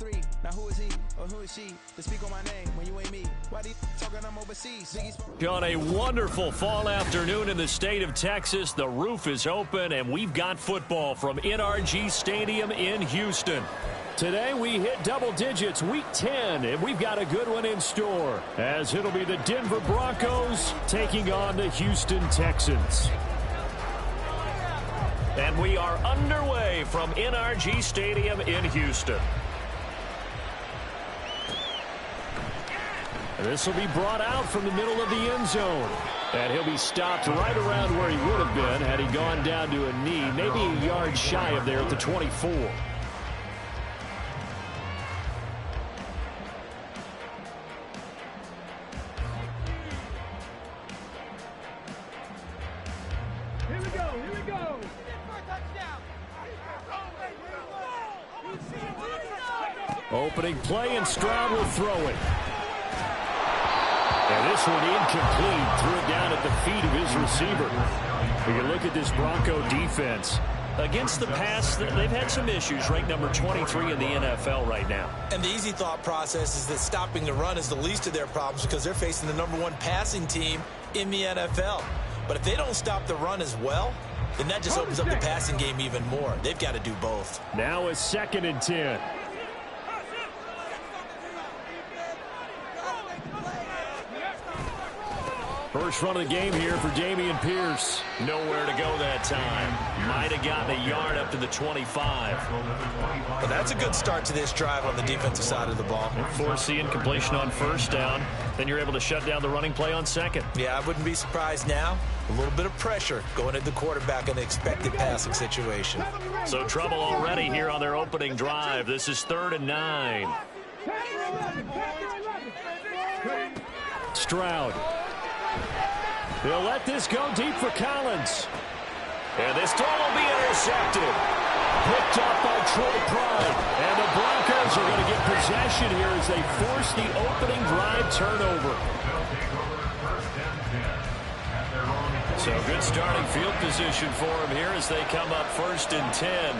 3. Now who is he or who is she to speak on my name when you ain't me? Why do you talking I'm overseas? On a wonderful fall afternoon in the state of Texas, the roof is open and we've got football from NRG Stadium in Houston. Today we hit double digits, week 10, and we've got a good one in store, as it'll be the Denver Broncos taking on the Houston Texans. And we are underway from NRG Stadium in Houston. This will be brought out from the middle of the end zone. And he'll be stopped right around where he would have been had he gone down to a knee, maybe a yard shy of there at the 24. Opening play, and Stroud will throw it. And this one incomplete. Threw it down at the feet of his receiver. We can look at this Bronco defense. Against the pass, they've had some issues. Ranked number 23 in the NFL right now. And the easy thought process is that stopping the run is the least of their problems because they're facing the number 1 passing team in the NFL. But if they don't stop the run as well, then that just opens up the passing game even more. They've got to do both. Now a 2nd and 10. First run of the game here for Dameon Pierce. Nowhere to go that time. Might have gotten a yard up to the 25. But that's a good start to this drive on the defensive side of the ball. Force the incompletion on first down. Then you're able to shut down the running play on second. Yeah, I wouldn't be surprised now. A little bit of pressure going at the quarterback in the expected passing situation. So trouble already here on their opening drive. This is 3rd and 9. Stroud. They'll let this go deep for Collins. And this throw will be intercepted. Picked up by Troy Pride. And the Broncos are going to get possession here as they force the opening drive turnover. So good starting field position for them here as they come up 1st and 10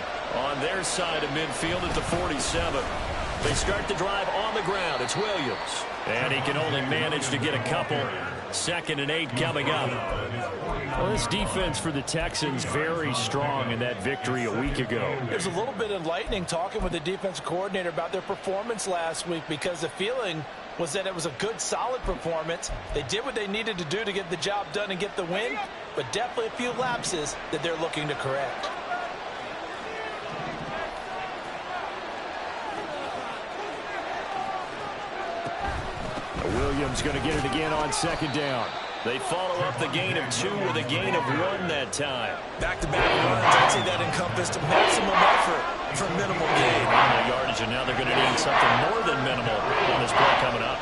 on their side of midfield at the 47. They start the drive on the ground. It's Williams. And he can only manage to get a couple. 2nd and 8 coming up. Well, this defense for the Texans very strong in that victory a week ago. There's a little bit enlightening talking with the defensive coordinator about their performance last week because the feeling was that it was a good, solid performance. They did what they needed to do to get the job done and get the win, but definitely a few lapses that they're looking to correct. Williams going to get it again on 2nd down. They follow up the gain of 2 with a gain of 1 that time. Back-to-back runs. I'd say that encompassed maximum effort for minimal gain. On the yardage, and now they're going to need something more than minimal on this play coming up.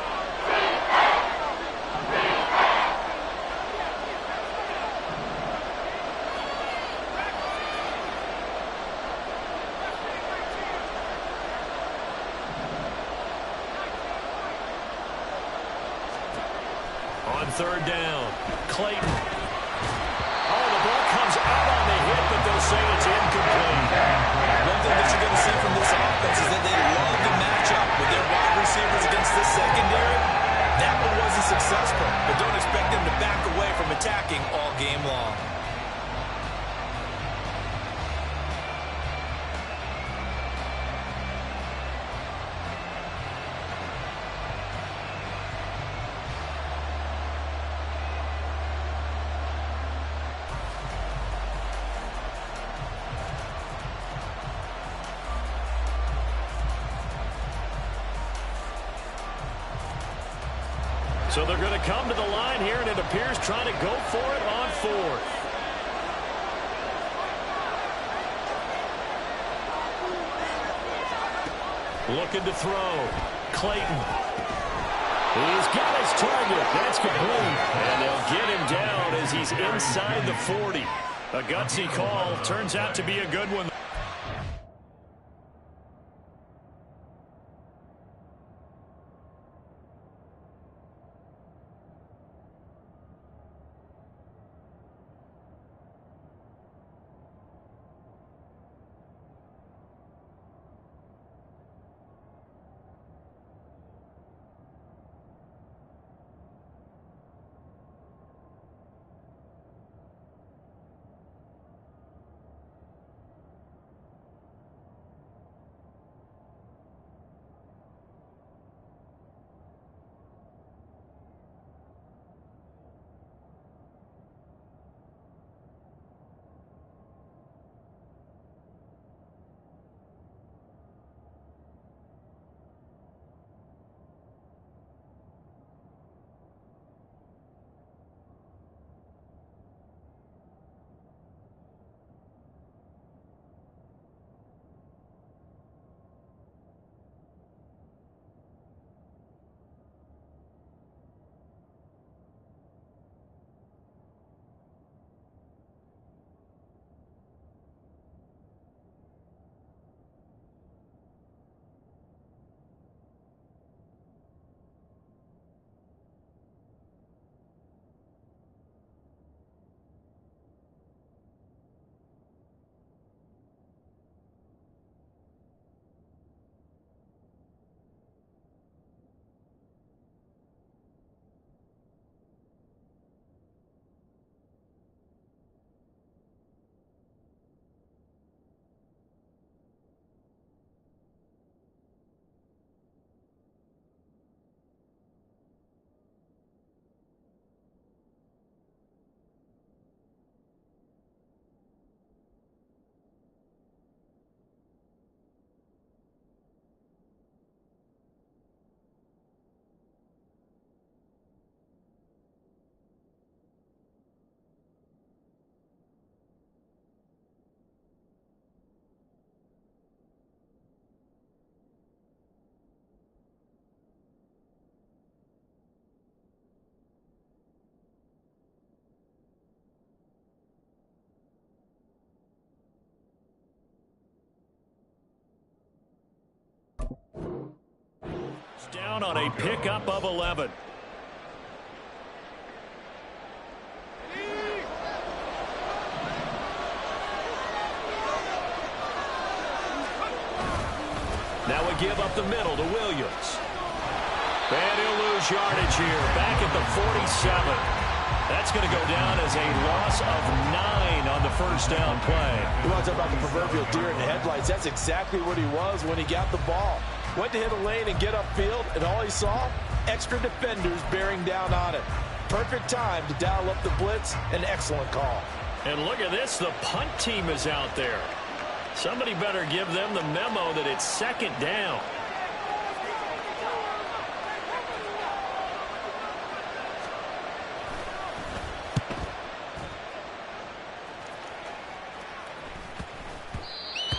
On 3rd down, Clayton. Oh, the ball comes out on the hit, but they'll say it's incomplete. One thing that you're going to see from this offense is that they love the matchup with their wide receivers against this secondary. That one wasn't successful, but don't expect them to back away from attacking all game long. So they're going to come to the line here, and it appears trying to go for it on 4th. Looking to throw. Clayton. He's got his target. That's complete. And they'll get him down as he's inside the 40. A gutsy call. Turns out to be a good one. Down on a pickup of 11. Now we give up the middle to Williams. And he'll lose yardage here. Back at the 47. That's going to go down as a loss of 9 on the first down play. You want to talk about the proverbial deer in the headlights? That's exactly what he was when he got the ball. Went to hit a lane and get upfield, and all he saw? Extra defenders bearing down on him. Perfect time to dial up the blitz. An excellent call. And look at this. The punt team is out there. Somebody better give them the memo that it's second down.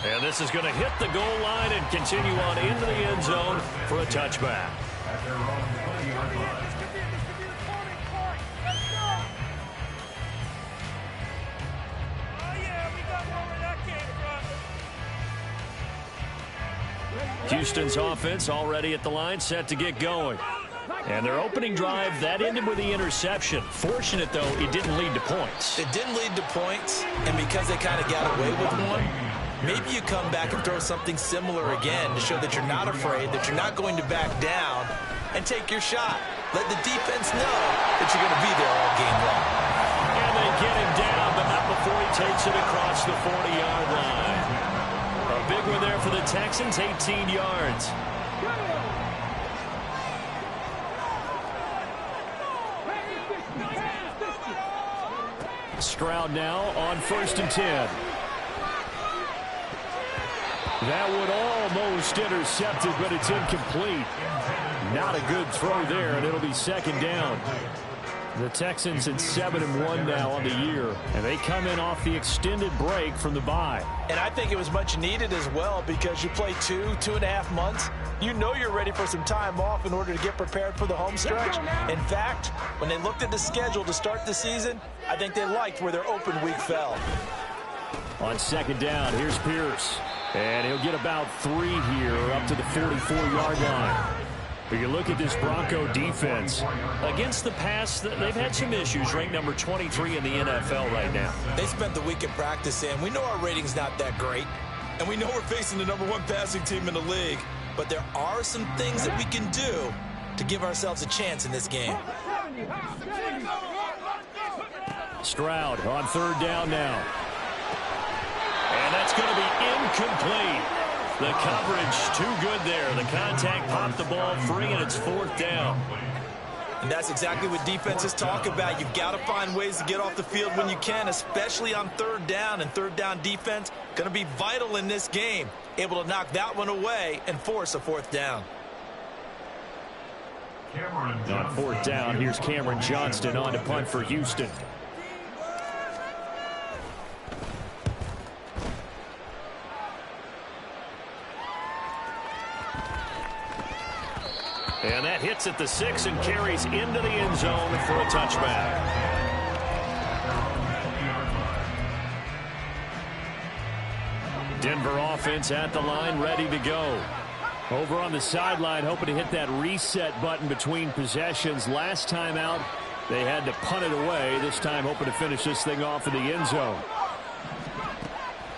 And this is going to hit the goal line and continue on into the end zone for a touchback. Houston's offense already at the line, set to get going. And their opening drive, that ended with the interception. Fortunate, though, it didn't lead to points. It didn't lead to points, and because they kind of got away with one, maybe you come back and throw something similar again to show that you're not afraid, that you're not going to back down, and take your shot. Let the defense know that you're going to be there all game long. And they get him down, but not before he takes it across the 40-yard line. A big one there for the Texans, 18 yards. Stroud now on 1st and 10. That one almost intercepted, but it's incomplete. Not a good throw there, and it'll be second down. The Texans at 7-1 now on the year, and they come in off the extended break from the bye. And I think it was much needed as well, because you play 2.5 months. You know you're ready for some time off in order to get prepared for the home stretch. In fact, when they looked at the schedule to start the season, I think they liked where their open week fell. On second down, here's Pierce. And he'll get about 3 here up to the 44-yard line. But you look at this Bronco defense. Against the pass, they've had some issues, ranked number 23 in the NFL right now. They spent the week in practice, and we know our rating's not that great. And we know we're facing the number 1 passing team in the league. But there are some things that we can do to give ourselves a chance in this game. Stroud on 3rd down now. And that's going to be incomplete. The coverage too good there. The contact popped the ball free, and it's 4th down. And that's exactly what defenses talk about. You've got to find ways to get off the field when you can, especially on 3rd down. And 3rd down defense going to be vital in this game. Able to knock that one away and force a 4th down. On 4th down, here's Cameron Johnston on to punt for Houston. And that hits at the 6 and carries into the end zone for a touchback. Denver offense at the line, ready to go. Over on the sideline, hoping to hit that reset button between possessions. Last time out, they had to punt it away. This time, hoping to finish this thing off in the end zone.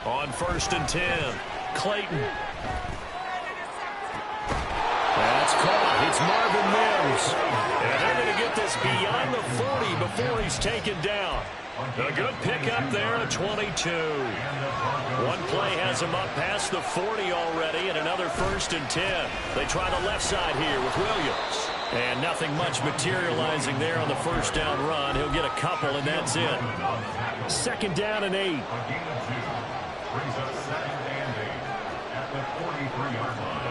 On 1st and 10, Clayton. That's caught. It's Marvin Mims. And they're going to get this beyond the 40 before he's taken down. A good pickup there at 22. One play has him up past the 40 already, and another 1st and 10. They try the left side here with Williams. And nothing much materializing there on the 1st down run. He'll get a couple, and that's it. 2nd down and 8. Brings us 2nd and 8 at the 43-yard line.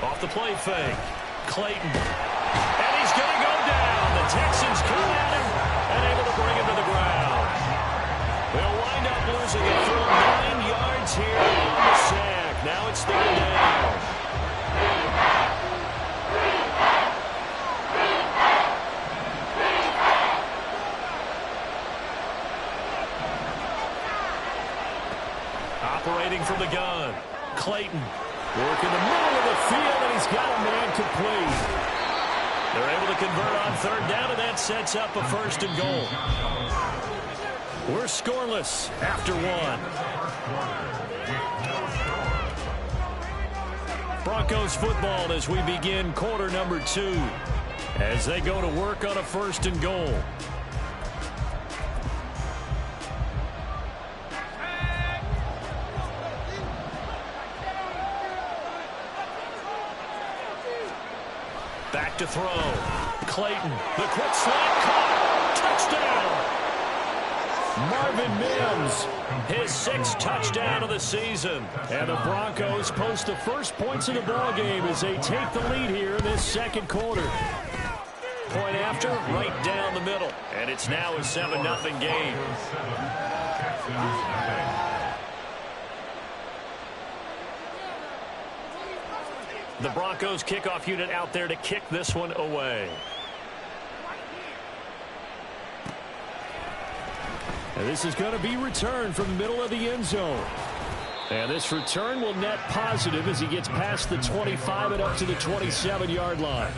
Off the play fake, Clayton. And he's going to go down. The Texans come at him and able to bring him to the ground. They'll wind up losing it for 9 yards here on the sack. Now it's 3rd down. Operating from the gun, Clayton. Working the middle of the field, and he's got a man complete. They're able to convert on third down, and that sets up a first and goal. We're scoreless after one. Broncos football as we begin quarter number 2 as they go to work on a first and goal. Back to throw. Clayton, the quick slant, caught. Touchdown. Marvin Mims, his 6th touchdown of the season. And the Broncos post the first points of the ballgame as they take the lead here in this second quarter. Point after, right down the middle. And it's now a 7-0 game. The Broncos kickoff unit out there to kick this one away. And this is going to be returned from the middle of the end zone. And this return will net positive as he gets past the 25 and up to the 27-yard line.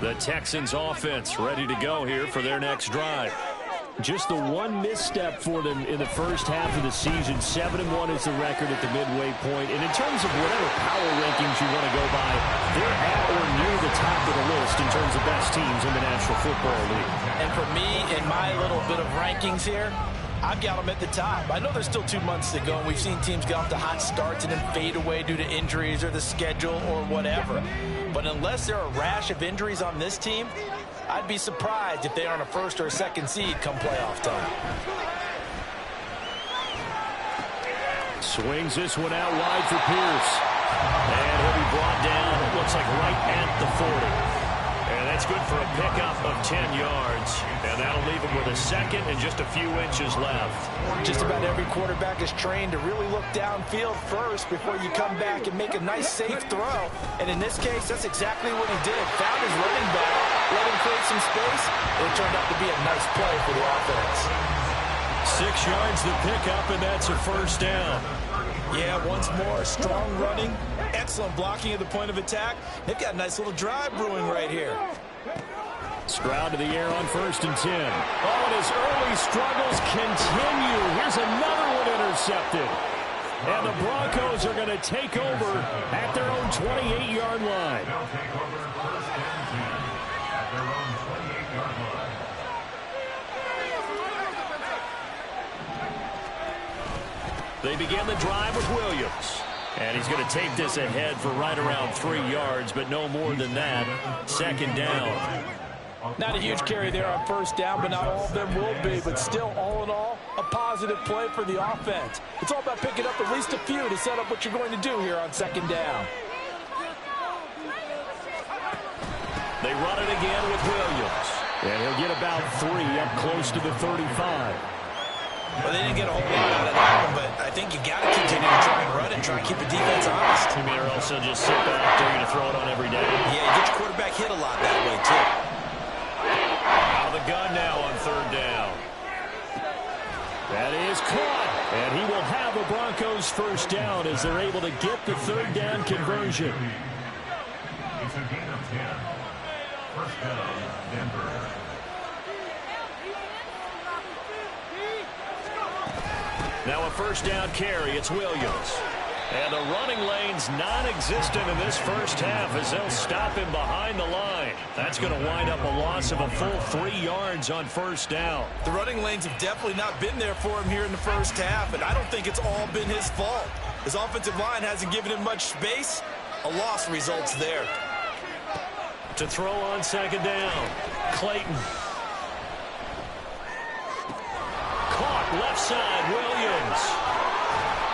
The Texans offense ready to go here for their next drive. Just the one misstep for them in the first half of the season. 7-1 is the record at the midway point. And in terms of whatever power rankings you want to go by, they're at or near the top of the list in terms of best teams in the National Football League. And for me, in my little bit of rankings here, I've got them at the top. I know there's still 2 months to go, and we've seen teams get off to hot starts and then fade away due to injuries or the schedule or whatever. But unless there are a rash of injuries on this team, I'd be surprised if they aren't a first or a second seed come playoff time. Swings this one out wide for Pierce. And he'll be brought down, it looks like right at the 40. And that's good for a pickup of 10 yards. And that'll leave him with a second and just a few inches left. Just about every quarterback is trained to really look downfield first before you come back and make a nice, safe throw. And in this case, that's exactly what he did. Found his running back, let him create some space, and it turned out to be a nice play for the offense. 6 yards the pickup, and that's a first down. Yeah, once more, strong running, excellent blocking at the point of attack. They've got a nice little drive brewing right here. Stroud to the air on 1st and 10. Oh, and his early struggles continue. Here's another one intercepted. And the Broncos are going to take over at their own 28-yard line. They begin the drive with Williams. And he's going to take this ahead for right around 3 yards, but no more than that. Second down. Not a huge carry there on first down, but not all of them will be. But still, all in all, a positive play for the offense. It's all about picking up at least a few to set up what you're going to do here on second down. They run it again with Williams. And he'll get about 3 up close to the 35. Well, they didn't get a whole lot out of that one, but I think you got to continue to try and run it and try and keep the defense honest. You mean, or else they'll just sit back there and throw it on every day? Yeah, you get your quarterback hit a lot that way, too. Out of the gun now on third down. That is caught, and he will have a Broncos first down as they're able to get the third down conversion. It's a gain of 10. First down, Denver. Now a first down carry, it's Williams. And the running lane's non-existent in this first half as they'll stop him behind the line. That's going to wind up a loss of a full 3 yards on first down. The running lanes have definitely not been there for him here in the first half, and I don't think it's all been his fault. His offensive line hasn't given him much space. A loss results there. To throw on second down, Clayton. Caught left side, Williams.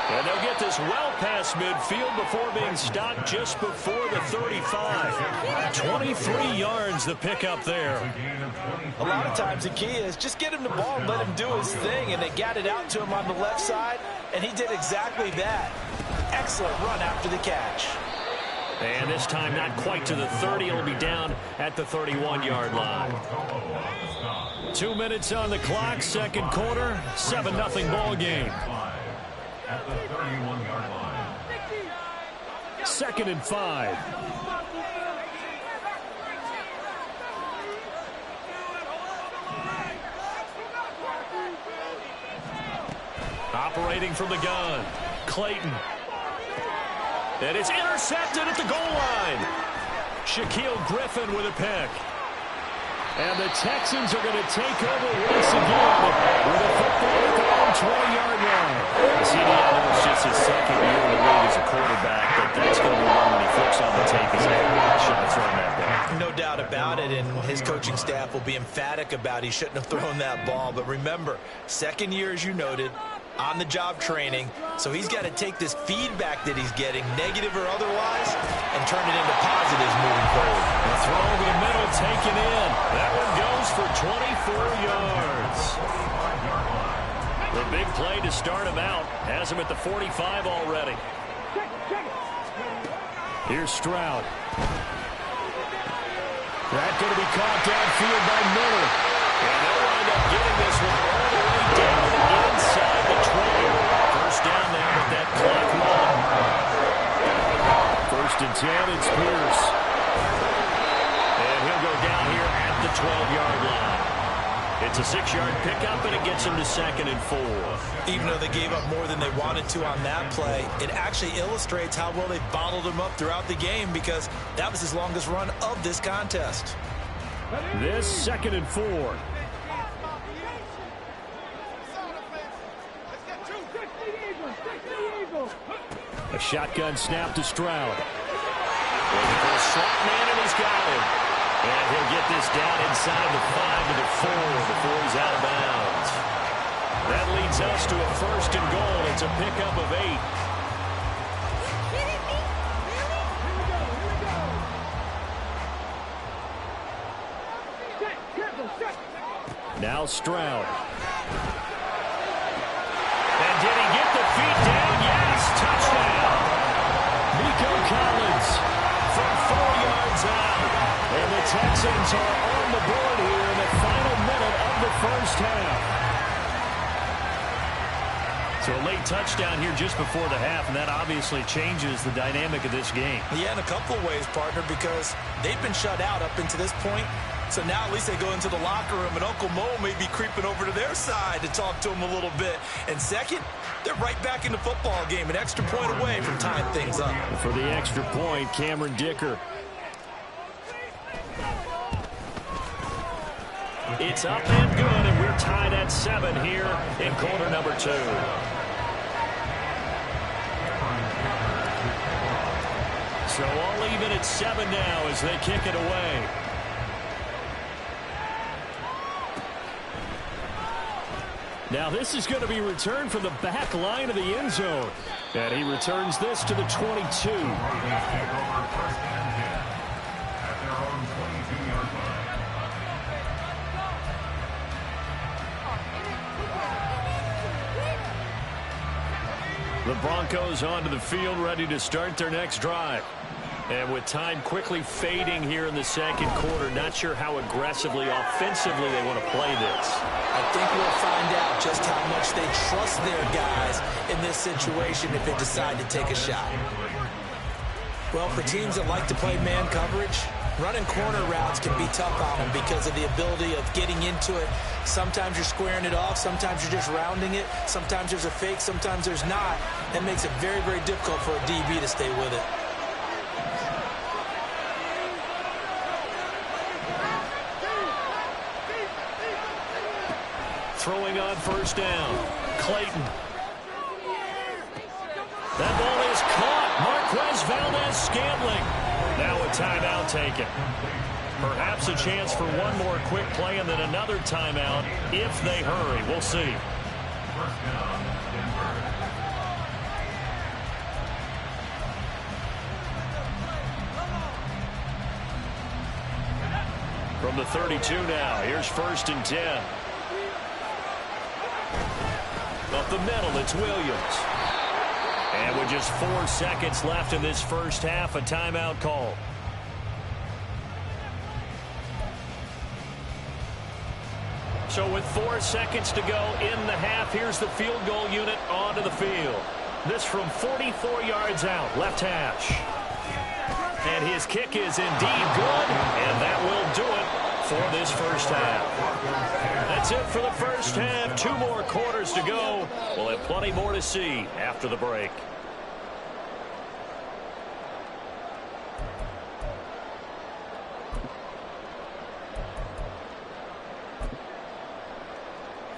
And they'll get this well past midfield before being stopped just before the 35. 23 yards the pickup there. A lot of times the key is just get him the ball and let him do his thing, and they got it out to him on the left side, and he did exactly that. excellent run after the catch. And this time not quite to the 30. It'll be down at the 31-yard line. 2 minutes on the clock, second quarter, 7-0 ball game. At the 31-yard line. 2nd and 5. Operating from the gun, Clayton. And it's intercepted at the goal line. Shaquille Griffin with a pick. And the Texans are going to take over once again with a football at their own 20-yard line. CD, I know it's just his second year in the league as a quarterback, but that's going to be one when he flips on the tape. He's like, I shouldn't have thrown that ball. No doubt about it, and his coaching staff will be emphatic about he shouldn't have thrown that ball. But remember, second year, as you noted, on-the-job training, so he's got to take this feedback that he's getting, negative or otherwise, and turn it into positives moving forward. The throw over the middle, taken in. That one goes for 24 yards. The big play to start him out has him at the 45 already. Here's Stroud. That's going to be caught downfield by Miller. And they'll wind up getting this one all the way down inside the 20. First down there with that clock running. 1st and 10, it's Pierce. And he'll go down here at the 12-yard line. It's a 6-yard pickup, and it gets him to 2nd and 4. Even though they gave up more than they wanted to on that play, it actually illustrates how well they bottled him up throughout the game, because that was his longest run of this contest. This 2nd and 4. A shotgun snap to Stroud. Looking for a slot man, and he's got him. And he'll get this down inside the 5 to the 4 before he's out of bounds. That leads us to a 1st and goal. It's a pickup of 8. Now Stroud. And did he get the feet down? Yes, touchdown. Nico Collins from 4 yards out. And the Texans are on the board here in the final minute of the first half. So a late touchdown here just before the half, and that obviously changes the dynamic of this game. Yeah, in a couple of ways, partner, because they've been shut out up until this point. So now at least they go into the locker room, and Uncle Mo may be creeping over to their side to talk to him a little bit. And second, they're right back in the football game, an extra point away from tying things up. For the extra point, Cameron Dicker. It's up and good, and we're tied at 7 here in quarter number 2. So all even at 7 now as they kick it away. Now this is going to be returned from the back line of the end zone. And he returns this to the 22. The Broncos onto the field, ready to start their next drive. And with time quickly fading here in the second quarter, not sure how aggressively, offensively they want to play this. I think we'll find out just how much they trust their guys in this situation if they decide to take a shot. Well, for teams that like to play man coverage, running corner routes can be tough on them because of the ability of getting into it. Sometimes you're squaring it off. Sometimes you're just rounding it. Sometimes there's a fake. Sometimes there's not. That makes it very, very difficult for a DB to stay with it. Throwing on first down. Clayton. That ball is caught. Marquez Valdez-Scantling. Now a timeout taken. Perhaps a chance for one more quick play and then another timeout if they hurry. We'll see. From the 32 now, here's 1st and 10. Up the middle, it's Williams. And with just 4 seconds left in this first half, a timeout call. So with 4 seconds to go in the half, here's the field goal unit onto the field. This from 44 yards out, left hash. And his kick is indeed good, and that will do it for this first half. That's it for the first half. 2 more quarters to go. We'll have plenty more to see after the break.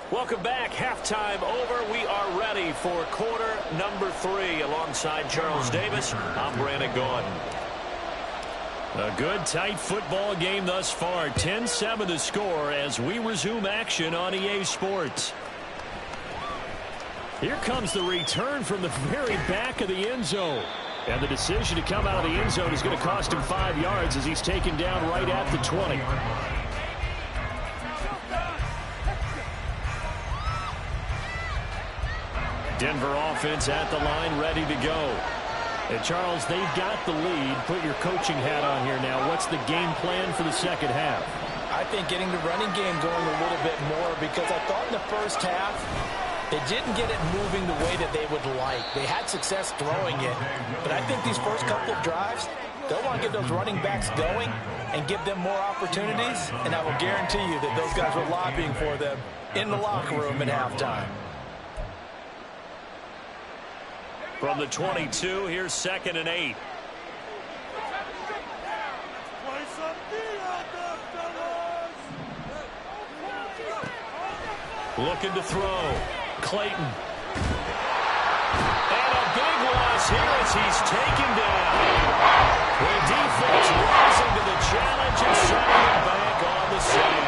Welcome back. Halftime over. We are ready for quarter number 3. Alongside Charles Davis, I'm Brandon Gaudin. A good, tight football game thus far. 10-7 the score as we resume action on EA Sports. Here comes the return from the very back of the end zone. And the decision to come out of the end zone is going to cost him 5 yards as he's taken down right at the 20. Denver offense at the line, ready to go. And Charles, they've got the lead. Put your coaching hat on here now. What's the game plan for the second half? I think getting the running game going a little bit more, because I thought in the first half they didn't get it moving the way that they would like. They had success throwing it, but I think these first couple of drives, they'll want to get those running backs going and give them more opportunities, and I will guarantee you that those guys were lobbying for them in the locker room at halftime. From the 22, here's 2nd and 8. Looking to throw. Clayton. And a big loss here as he's taken down. The defense rising to the challenge and sending him back on the sack.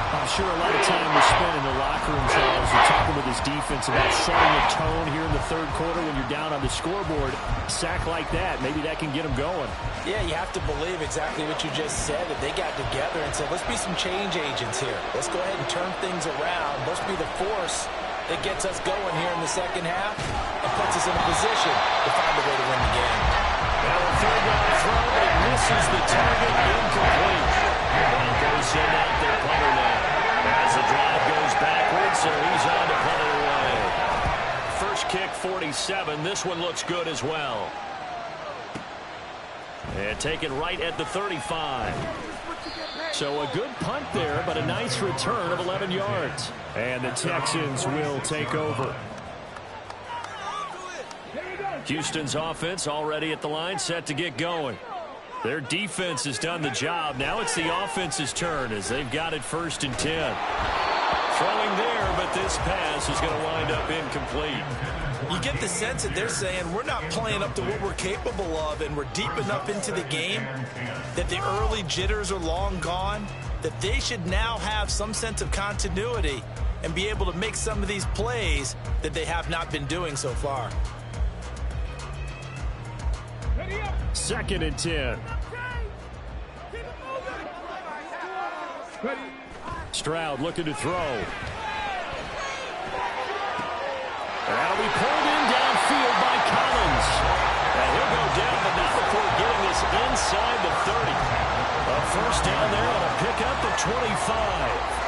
I'm sure a lot of time was spent in the locker room, Charles, and talking with his defense about setting a tone here in the third quarter when you're down on the scoreboard. A sack like that, maybe that can get them going. Yeah, you have to believe exactly what you just said, that they got together and said, let's be some change agents here. Let's go ahead and turn things around. Let's be the force that gets us going here in the second half and puts us in a position to find a way to win the game. Now a third down throw, but it misses the target, incomplete. Broncos send out their punter now. As the drive goes backwards, so he's on to punt it away. First kick, 47. This one looks good as well. And taken right at the 35. So a good punt there, but a nice return of 11 yards. And the Texans will take over. Houston's offense already at the line, set to get going. Their defense has done the job. Now it's the offense's turn as they've got it 1st and 10. Throwing there, but this pass is going to wind up incomplete. You get the sense that they're saying we're not playing up to what we're capable of, and we're deep enough into the game that the early jitters are long gone, that they should now have some sense of continuity and be able to make some of these plays that they have not been doing so far. 2nd and 10. Stroud looking to throw. That'll be pulled in downfield by Collins. And he'll go down, but not before getting this inside the 30. A first down there on a pickup at 25.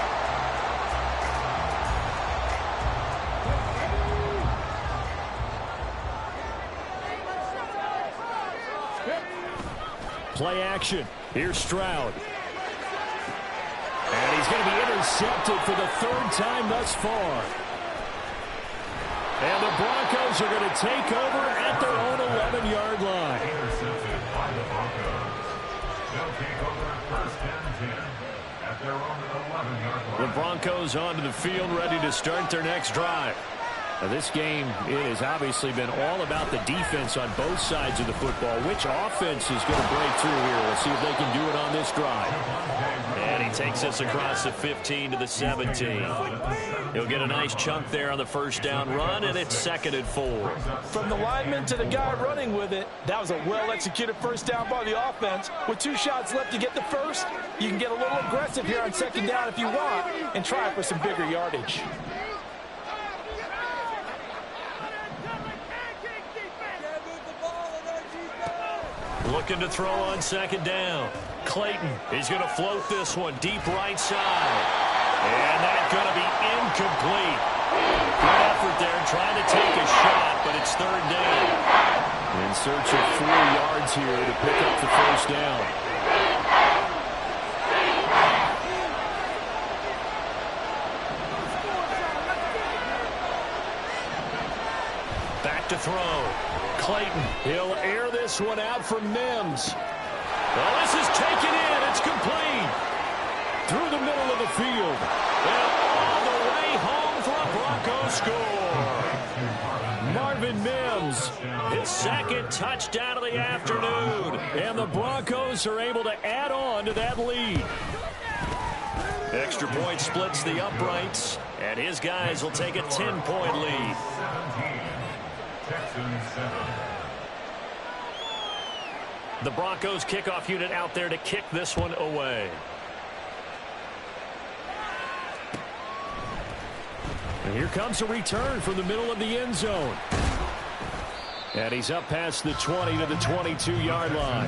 Play action. Here's Stroud. And he's going to be intercepted for the 3rd time thus far. And the Broncos are going to take over at their own 11-yard line. Intercepted by the Broncos. They'll take over 1st and 10 at their own 11-yard line. The Broncos onto the field, ready to start their next drive. Now, this game, it has obviously been all about the defense on both sides of the football. Which offense is going to break through here? We'll see if they can do it on this drive. And he takes us across the 15 to the 17. He'll get a nice chunk there on the first down run, and it's 2nd and 4. From the lineman to the guy running with it, that was a well-executed first down by the offense. With 2 shots left to get the first, you can get a little aggressive here on 2nd down if you want and try for some bigger yardage. Looking to throw on second down. Clayton, he's going to float this one deep right side. And that's going to be incomplete. Good effort there trying to take a shot, but it's third down. In search of 4 yards here to pick up the first down. Back to throw. Clayton, he'll air this one out for Mims. Well, this is taken in. It's complete. Through the middle of the field. And on the way home for a Broncos score. Marvin Mims, his second touchdown of the afternoon. And the Broncos are able to add on to that lead. Extra point splits the uprights. And his guys will take a 10-point lead. The Broncos kickoff unit out there to kick this one away. And here comes a return from the middle of the end zone. And he's up past the 20 to the 22-yard line.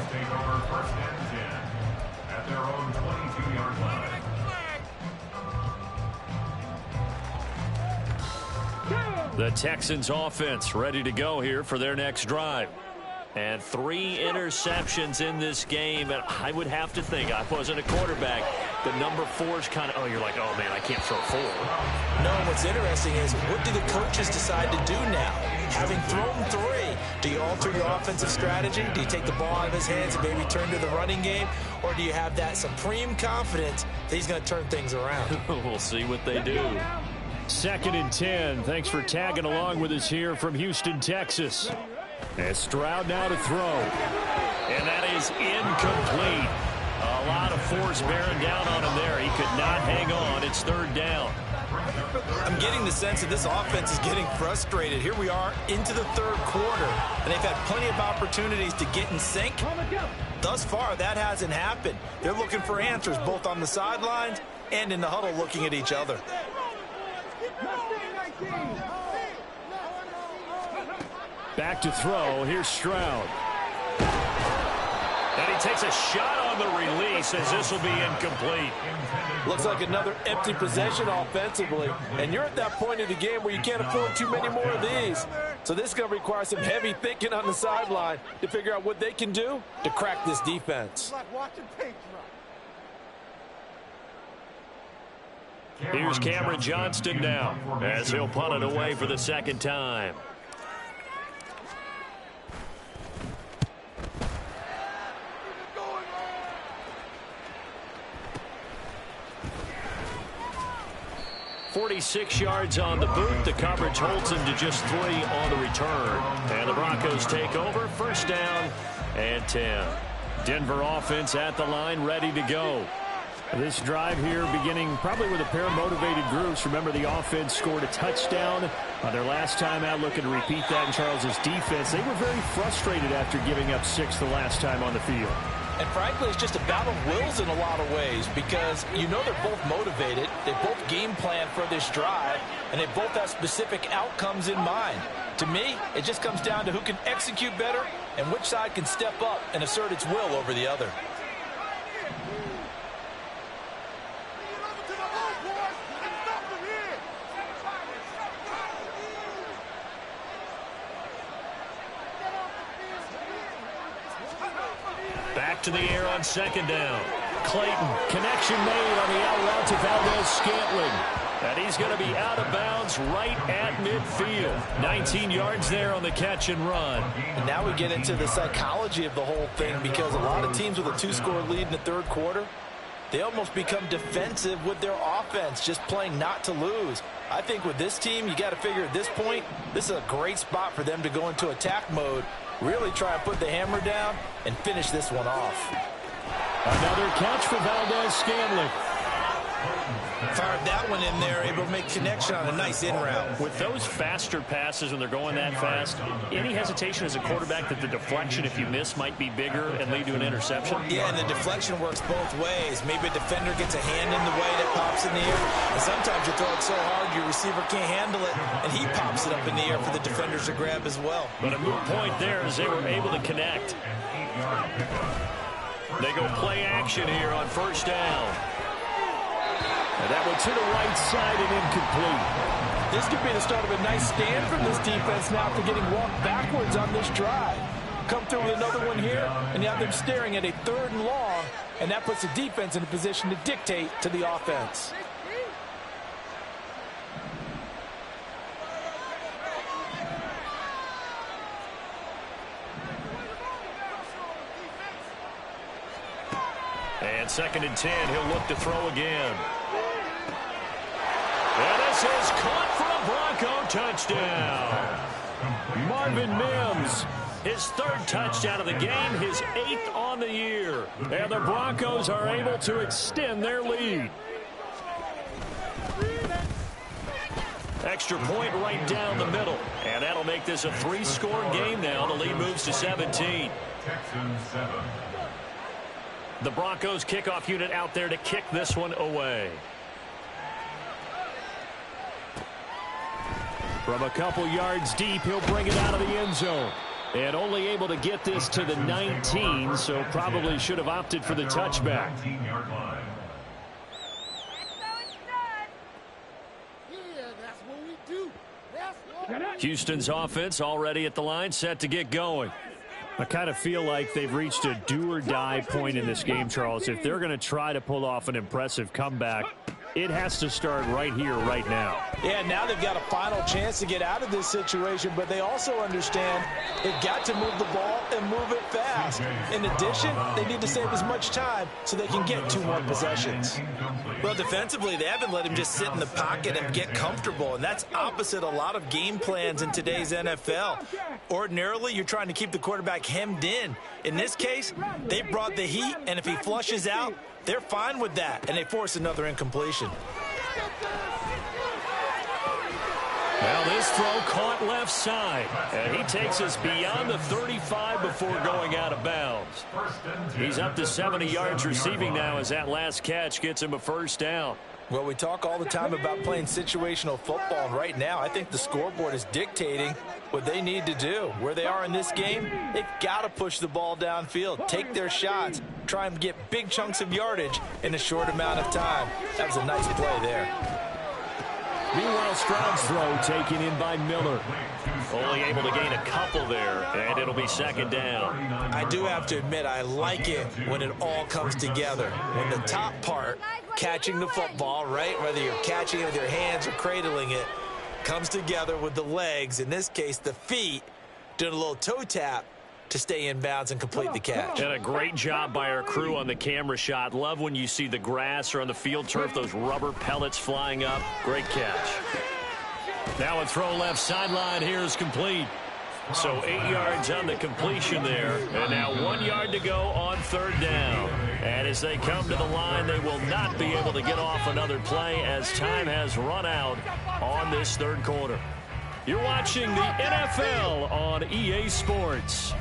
At their own 22-yard line. The Texans offense ready to go here for their next drive. And 3 interceptions in this game. And I would have to think, I wasn't a quarterback, the number 4 is kind of, oh, you're like, oh, man, I can't throw 4. No, what's interesting is, what do the coaches decide to do now? Having thrown 3, do you alter your offensive strategy? Do you take the ball out of his hands and maybe turn to the running game? Or do you have that supreme confidence that he's going to turn things around? We'll see what they do. 2nd and 10. Thanks for tagging along with us here from Houston, Texas. And Stroud now to throw. And that is incomplete. A lot of force bearing down on him there. He could not hang on. It's third down. I'm getting the sense that this offense is getting frustrated. Here we are into the third quarter, and they've had plenty of opportunities to get in sync. Thus far, that hasn't happened. They're looking for answers both on the sidelines and in the huddle looking at each other. Back to throw. Here's Stroud. And he takes a shot on the release as this will be incomplete. Looks like another empty possession offensively. And you're at that point in the game where you can't afford too many more of these. So this is going to require some heavy thinking on the sideline to figure out what they can do to crack this defense. Here's Cameron Johnston now as he'll punt it away for the second time. .46 yards on the boot. The coverage holds him to just 3 on the return. And the Broncos take over. First down and 10. Denver offense at the line, ready to go. This drive here beginning probably with a pair of motivated groups. Remember, the offense scored a touchdown their last time out. Looking to repeat that in Charles's defense. They were very frustrated after giving up 6 the last time on the field. And frankly, it's just a battle of wills in a lot of ways because you know they're both motivated. They both game plan for this drive, and they both have specific outcomes in mind. To me, it just comes down to who can execute better and which side can step up and assert its will over the other. Back to the air on second down. Clayton, connection made on the out route to Valdez-Scantling. And he's going to be out of bounds right at midfield. 19 yards there on the catch and run. And now we get into the psychology of the whole thing because a lot of teams with a 2-score lead in the third quarter, they almost become defensive with their offense, just playing not to lose. I think with this team, you got to figure at this point, this is a great spot for them to go into attack mode, really try and put the hammer down and finish this one off. Another catch for Valdez-Scantling. Fired that one in there, able to make connection on a nice in route. With those faster passes when they're going that fast, any hesitation as a quarterback that the deflection, if you miss, might be bigger and lead to an interception? Yeah, and the deflection works both ways. Maybe a defender gets a hand in the way that pops in the air, and sometimes you throw it so hard your receiver can't handle it, and he pops it up in the air for the defenders to grab as well. But a moot point there as they were able to connect. 8-yard pickup. They go play action here on first down. And that one to the right side and incomplete. This could be the start of a nice stand from this defense now for getting walked backwards on this drive. Come through with another one here, and you have them staring at a 3rd and long, and that puts the defense in a position to dictate to the offense. And 2nd and 10, he'll look to throw again. And this is caught for a Bronco touchdown. Marvin Mims, his 3rd touchdown of the game, his 8th on the year. And the Broncos are able to extend their lead. Extra point right down the middle. And that'll make this a 3-score game now. The lead moves to 17. Texans 7. The Broncos kickoff unit out there to kick this one away. From a couple yards deep, he'll bring it out of the end zone. And only able to get this to the 19, so probably should have opted for the touchback. 19-yard line. Houston's offense already at the line, set to get going. I kind of feel like they've reached a do-or-die point in this game, Charles. If they're going to try to pull off an impressive comeback, it has to start right here, right now. Yeah, now they've got a final chance to get out of this situation, but they also understand they've got to move the ball and move it fast. In addition, they need to save as much time so they can get 2 more possessions. Well, defensively, they haven't let him just sit in the pocket and get comfortable, and that's opposite a lot of game plans in today's NFL. Ordinarily, you're trying to keep the quarterback hemmed in. In this case, they brought the heat, and if he flushes out, they're fine with that, and they force another incompletion. Well, this throw caught left side, and he takes us beyond the 35 before going out of bounds. He's up to 70 yards receiving now as that last catch gets him a 1st down. Well, we talk all the time about playing situational football, and right now I think the scoreboard is dictating what they need to do. Where they are in this game, they've got to push the ball downfield, take their shots, try and get big chunks of yardage in a short amount of time. That was a nice play there. Meanwhile, Stroud's throw taken in by Miller. Only able to gain a couple there, and it'll be 2nd down. I do have to admit, I like it when it all comes together. When the top part, catching the football, right, whether you're catching it with your hands or cradling it, comes together with the legs, in this case the feet, doing a little toe tap to stay in bounds and complete the catch. And a great job by our crew on the camera shot. Love when you see the grass or on the field turf, those rubber pellets flying up. Great catch. Now a throw left sideline here is complete. So 8 yards on the completion there. And now 1 yard to go on 3rd down. And as they come to the line, they will not be able to get off another play as time has run out on this 3rd quarter. You're watching the NFL on EA Sports.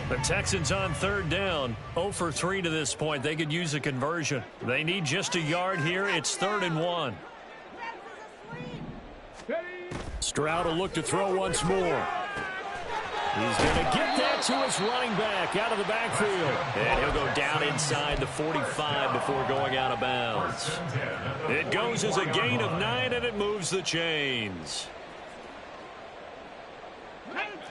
The Texans on 3rd down, 0 for 3 to this point. They could use a conversion. They need just a yard here. It's 3rd and 1. Stroud will look to throw once more. He's going to get that to his running back out of the backfield. And he'll go down inside the 45 before going out of bounds. It goes as a gain of 9, and it moves the chains.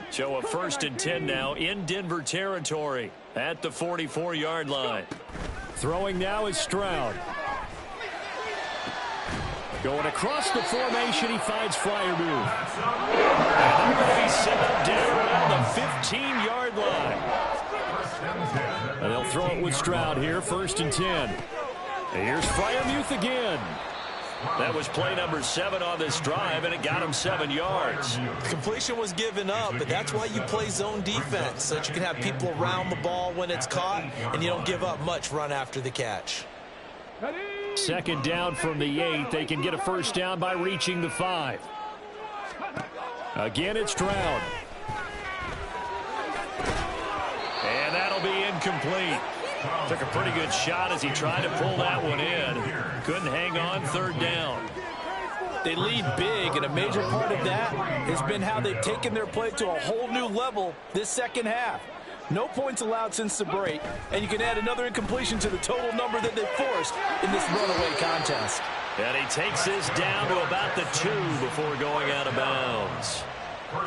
So a 1st and 10 now in Denver territory at the 44-yard line. Throwing now is Stroud. Going across the formation, he finds Freiermuth. And they're going to be set up down around the 15-yard line. And they'll throw it with Stroud here, 1st and 10. And here's Freiermuth again. That was play number 7 on this drive, and it got him 7 yards. Completion was given up, but that's why you play zone defense, so that you can have people around the ball when it's caught, and you don't give up much run after the catch. 2nd down from the 8. They can get a 1st down by reaching the 5. Again, it's Stroud. And that'll be incomplete. Took a pretty good shot as he tried to pull that one in. Couldn't hang on, third down. They lead big, and a major part of that has been how they've taken their play to a whole new level this second half. No points allowed since the break, and you can add another incompletion to the total number that they forced in this runaway contest. And he takes this down to about the 2 before going out of bounds.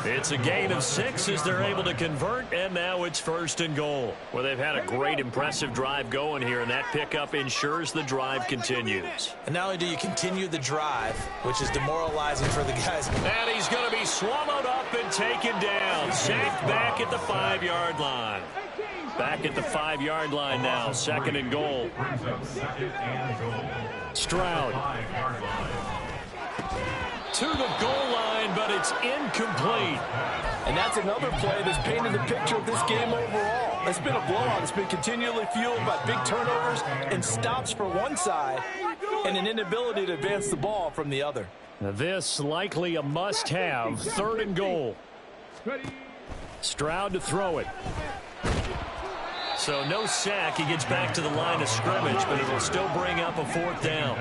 It's a gain of 6 as they're able to convert, and now it's 1st and goal. Well, they've had a great, impressive drive going here, and that pickup ensures the drive continues. And not only do you continue the drive, which is demoralizing for the guys. And he's going to be swallowed up and taken down. Sacked back at the 5-yard line. Back at the 5-yard line now, 2nd and goal. Stroud. To the goal line, but it's incomplete. And that's another play that's painted the picture of this game overall. It's been a blowout. It's been continually fueled by big turnovers and stops for one side and an inability to advance the ball from the other. Now this likely a must-have, 3rd and goal. Stroud to throw it. So no sack. He gets back to the line of scrimmage, but it will still bring up a 4th down.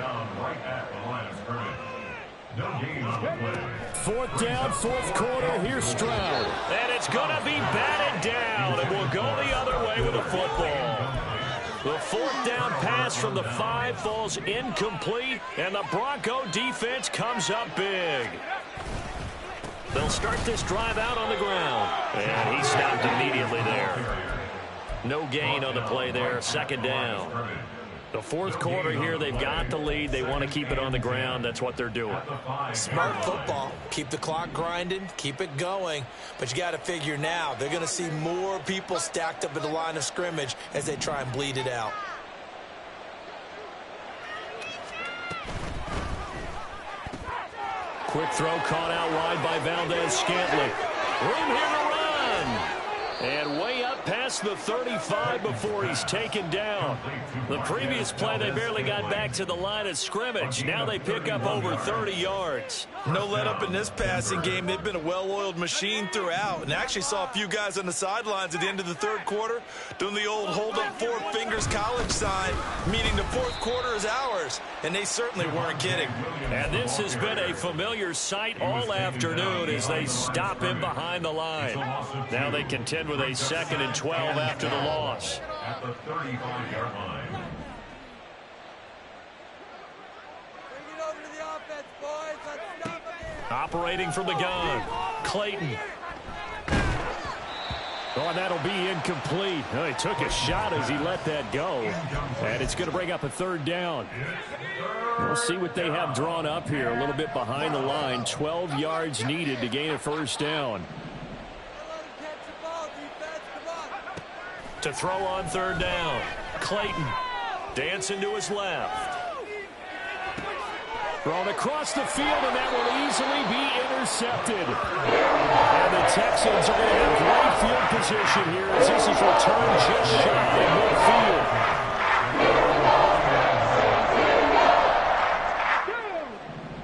4th down, 4th quarter. Here's Stroud. And it's going to be batted down, and will go the other way with the football. The 4th down pass from the 5 falls incomplete, and the Bronco defense comes up big. They'll start this drive out on the ground. And he stopped immediately there. No gain on the play there, 2nd down. The 4th quarter here, they've got the lead. They want to keep it on the ground. That's what they're doing. Smart football. Keep the clock grinding. Keep it going. But you got to figure now, they're going to see more people stacked up at the line of scrimmage as they try and bleed it out. Quick throw caught out wide by Valdez-Scantling. Room here to run. And way up past the 35 before he's taken down. The previous play, they barely got back to the line of scrimmage. Now they pick up over 30 yards. No let up in this passing game. They've been a well-oiled machine throughout. And actually saw a few guys on the sidelines at the end of the 3rd quarter doing the old hold-up 4 fingers college sign, meaning the 4th quarter is ours. And they certainly weren't kidding. And this has been a familiar sight all afternoon as they stop him behind the line. Now they contend with a 2nd and 12 after the loss. At the 35-yard line. Operating from the gun, Clayton. Oh, and that'll be incomplete. Oh, he took a shot as he let that go. And it's going to bring up a 3rd down. We'll see what they have drawn up here. A little bit behind the line. 12 yards needed to gain a 1st down. To throw on 3rd down. Clayton dancing to his left. Thrown across the field, and that will easily be intercepted. And the Texans are going to have great field position here as this is returned just shy of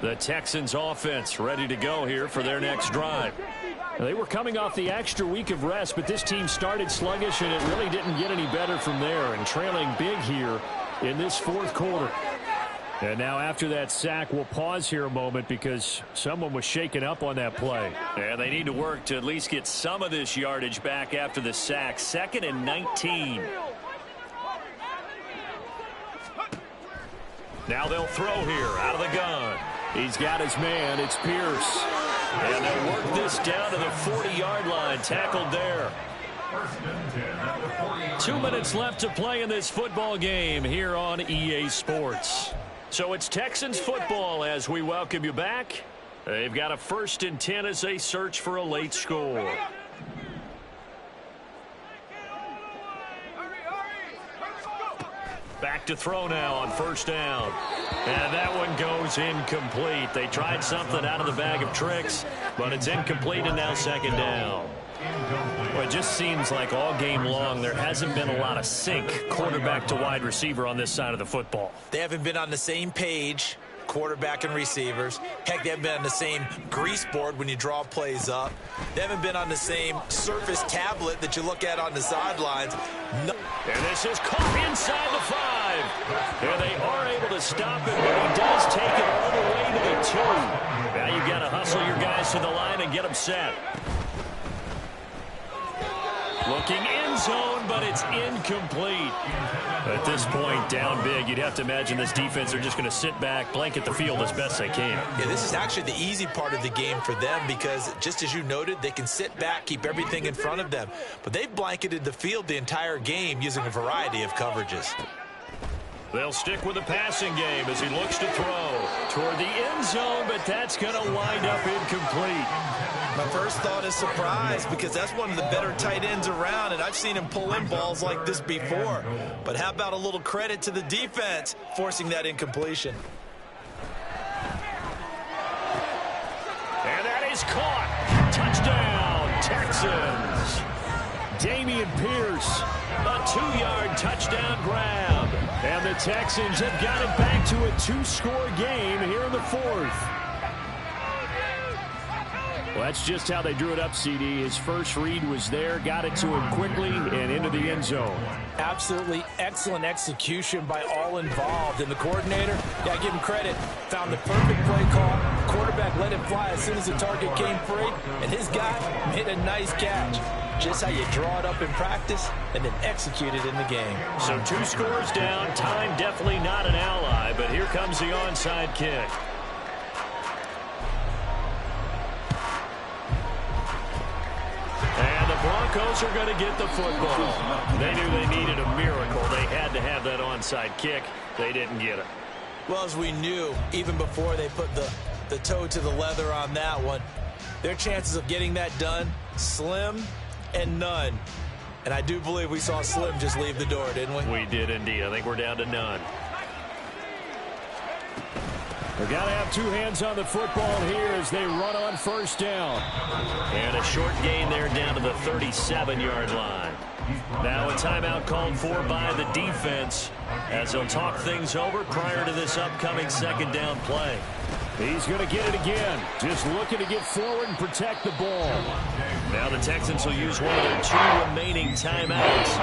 midfield. The Texans offense ready to go here for their next drive. They were coming off the extra week of rest, but this team started sluggish, and it really didn't get any better from there, and trailing big here in this 4th quarter. And now after that sack, we'll pause here a moment because someone was shaken up on that play. And they need to work to at least get some of this yardage back after the sack. 2nd and 19. Now they'll throw here out of the gun. He's got his man. It's Pierce. And they'll work this down to the 40-yard line. Tackled there. 2 minutes left to play in this football game here on EA Sports. So it's Texans football as we welcome you back. They've got a 1st and 10 as they search for a late score. Back to throw now on 1st down. And that one goes incomplete. They tried something out of the bag of tricks, but it's incomplete and now 2nd down. Well, it just seems like all game long there hasn't been a lot of sync quarterback to wide receiver on this side of the football. They haven't been on the same page, quarterback and receivers. Heck, they haven't been on the same grease board when you draw plays up. They haven't been on the same Surface tablet that you look at on the sidelines. No. And this is caught inside the 5. And they are able to stop him, but he does take it all the way to the 2. Now you've got to hustle your guys to the line and get them set. Looking end zone, but it's incomplete. At this point, down big, you'd have to imagine this defense are just going to sit back, blanket the field as best they can. Yeah, this is actually the easy part of the game for them because, just as you noted, they can sit back, keep everything in front of them. But they've blanketed the field the entire game using a variety of coverages. They'll stick with the passing game as he looks to throw toward the end zone, but that's going to wind up incomplete. My first thought is surprise because that's one of the better tight ends around, and I've seen him pull in balls like this before. But how about a little credit to the defense forcing that incompletion? And that is caught. Touchdown, Texans. Dameon Pierce, a 2-yard touchdown grab. And the Texans have got it back to a 2-score game here in the 4th. Well, that's just how they drew it up, CD. His first read was there, got it to him quickly, and into the end zone. Absolutely excellent execution by all involved. And the coordinator, yeah, give him credit, found the perfect play call. Quarterback let it fly as soon as the target came free, and his guy made a nice catch. Just how you draw it up in practice and then execute it in the game. So 2 scores down. Time definitely not an ally, but here comes the onside kick. And the Broncos are going to get the football. They knew they needed a miracle. They had to have that onside kick. They didn't get it. Well, as we knew, even before they put the toe to the leather on that one, their chances of getting that done, slim and none. And I do believe we saw Slim just leave the door, didn't we? We did indeed. I think we're down to none. We've got to have 2 hands on the football here as they run on first down. And a short gain there down to the 37-yard line. Now a timeout called for by the defense as they'll talk things over prior to this upcoming second down play. He's going to get it again. Just looking to get forward and protect the ball. Now the Texans will use one of their 2 remaining timeouts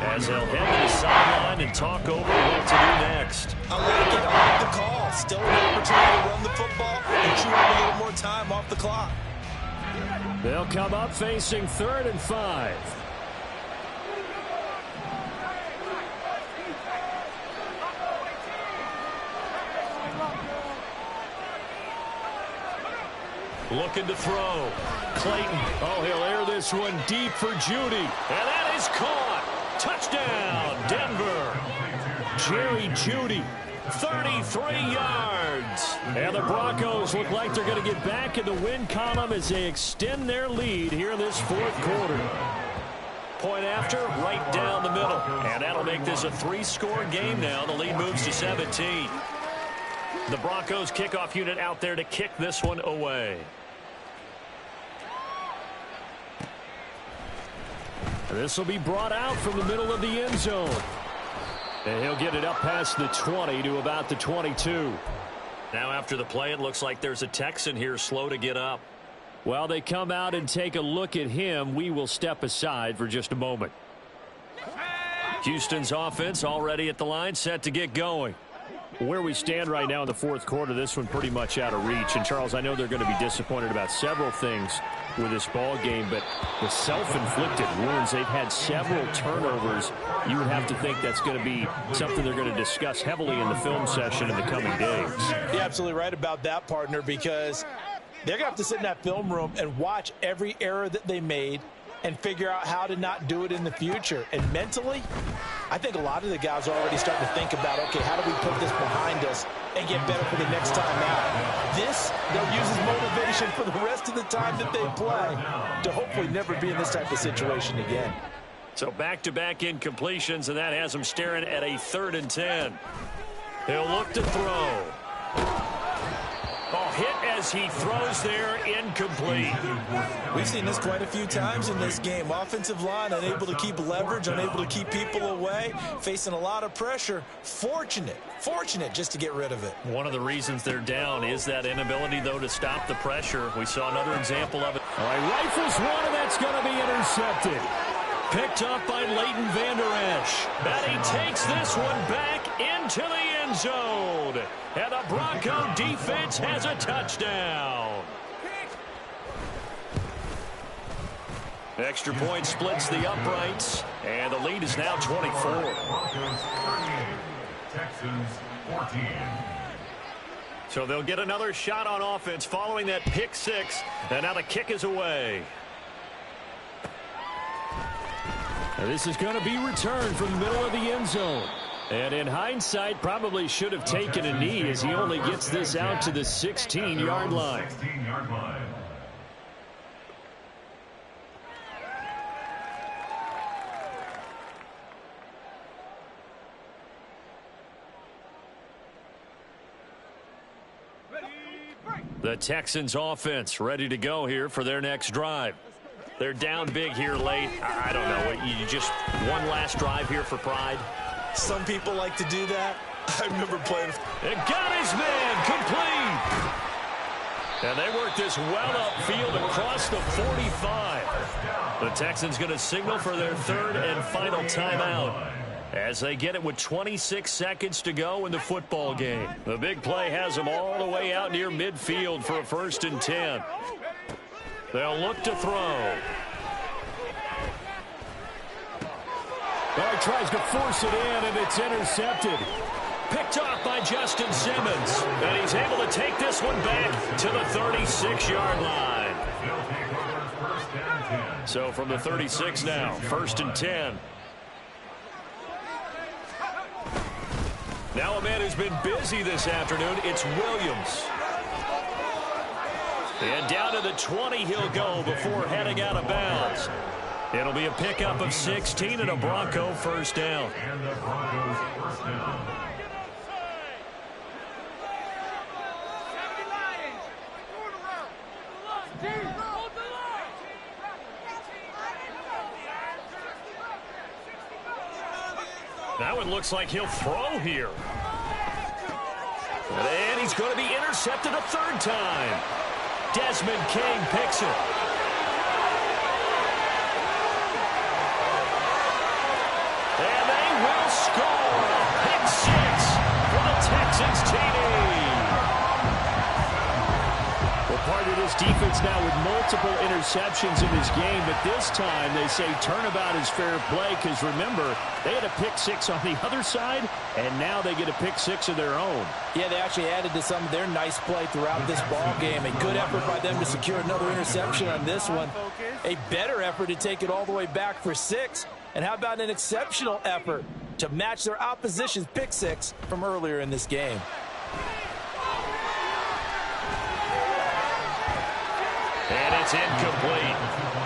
as they'll head to the sideline and talk over what to do next. I like it. I like the call. Still an opportunity to run the football and chew up a little more time off the clock. They'll come up facing 3rd and 5. Looking to throw. Clayton. Oh, he'll air this one deep for Judy. And that is caught. Touchdown, Denver. Jerry Judy, 33 yards. And the Broncos look like they're going to get back in the win column as they extend their lead here in this 4th quarter. Point after, right down the middle. And that'll make this a 3-score game now. The lead moves to 17. The Broncos kickoff unit out there to kick this one away. This will be brought out from the middle of the end zone. And he'll get it up past the 20 to about the 22. Now after the play, it looks like there's a Texan here slow to get up. While they come out and take a look at him, we will step aside for just a moment. Houston's offense already at the line, set to get going. Where we stand right now in the 4th quarter, this one pretty much out of reach. And, Charles, I know they're going to be disappointed about several things with this ball game, but the self-inflicted wounds, they've had several turnovers. You would have to think that's going to be something they're going to discuss heavily in the film session in the coming days. You're absolutely right about that, partner, because they're going to have to sit in that film room and watch every error that they made and figure out how to not do it in the future. And mentally, I think a lot of the guys are already starting to think about, okay, how do we put this behind us and get better for the next time out? This, they'll use as motivation for the rest of the time that they play to hopefully never be in this type of situation again. So back-to-back incompletions, and that has them staring at a 3rd and 10. He'll look to throw. Oh, hit as he throws there, incomplete. We've seen this quite a few times in this game. Offensive line unable to keep leverage, unable to keep people away, facing a lot of pressure. Fortunate just to get rid of it. One of the reasons they're down is that inability, though, to stop the pressure. We saw another example of it. All right, rifles one, and that's going to be intercepted. Picked up by Leighton Vander Esch. And he takes this one back into the end zone. And the Bronco defense has a touchdown. Extra point splits the uprights, and the lead is now 24. Broncos 38, Texans 14. So they'll get another shot on offense following that pick six, and now the kick is away. And this is going to be returned from the middle of the end zone. And in hindsight, probably should have taken a knee as he only gets this out to the 16-yard line. 16-yard line. The Texans offense ready to go here for their next drive. They're down big here late. I don't know. You just one last drive here for pride. Some people like to do that. I remember playing. It got his man complete. And they work this well upfield across the 45. The Texans going to signal for their third and final timeout as they get it with 26 seconds to go in the football game. The big play has them all the way out near midfield for a 1st and 10. They'll look to throw. Well, he tries to force it in, and it's intercepted. Picked off by Justin Simmons. And he's able to take this one back to the 36-yard line. So from the 36 now, 1st and 10. Now a man who's been busy this afternoon, it's Williams. And down to the 20 he'll go before heading out of bounds. It'll be a pickup of 16 and a Bronco first down. And the Broncos first down. Now it looks like he'll throw here. And he's going to be intercepted a third time. Desmond King picks it. And they will score. Pick six for the Texans TD. Well, part of this defense now with multiple interceptions in this game, but this time they say turnabout is fair play because, remember, they had a pick six on the other side, and now they get a pick six of their own. Yeah, they actually added to some of their nice play throughout this ball game. A good effort by them to secure another interception on this one. A better effort to take it all the way back for 6. And how about an exceptional effort to match their opposition's pick six from earlier in this game? And it's incomplete.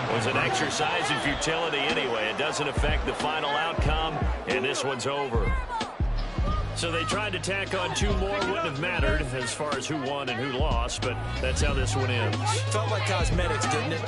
It was an exercise in futility anyway. It doesn't affect the final outcome, and this one's over. So they tried to tack on 2 more. Wouldn't have mattered as far as who won and who lost, but that's how this one ends. Felt like cosmetics, didn't it? Just